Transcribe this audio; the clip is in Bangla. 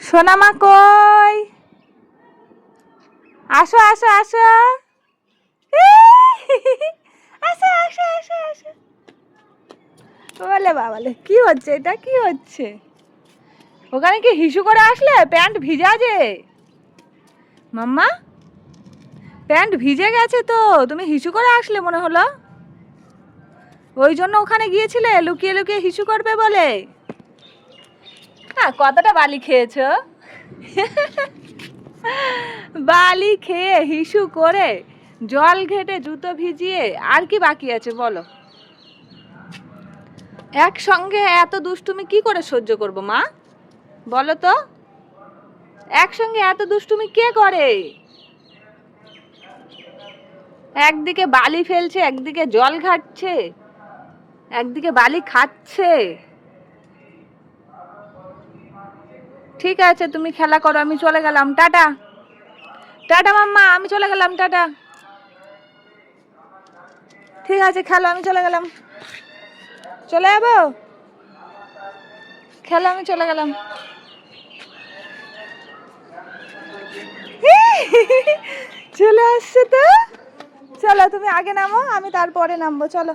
সোনামা কই? আসো আসো আসো। আসো আসো আসো আসো। বলে বাবালে, কি হচ্ছে এটা? কি হচ্ছে? ওখানে কি হিসু করে আসলে? প্যান্ট ভিজা যে। মাম্মা, প্যান্ট ভিজে গেছে তো, তুমি হিসু করে আসলে মনে হলো। ওই জন্য ওখানে গিয়েছিলে লুকিয়ে লুকিয়ে হিসু করবে বলে। হ্যাঁ, কতটা বালি খেয়েছো? বালি খেয়ে হিসু করে জল ঘেটে জুতো ভিজিয়ে আর কি বাকি আছে বলো? একসঙ্গে এত দুষ্টুমি কি করে সহ্য করবো মা, বলো তো? একসঙ্গে এত দুষ্টুমি কে করে? একদিকে বালি ফেলছে, একদিকে জল ঘাটছে, একদিকে বালি খাচ্ছে। ঠিক আছে, তুমি খেলা করো, আমি চলে গেলাম। টাটা। টাটা মাম্মা, আমি চলে গেলাম। টাটা। ঠিক আছে, খেলো, আমি চলে গেলাম। চলে যাবো? খেলো, আমি চলে গেলাম। চলে আসছে তো। চলো, তুমি আগে নামো, আমি তারপরে নামবো। চলো।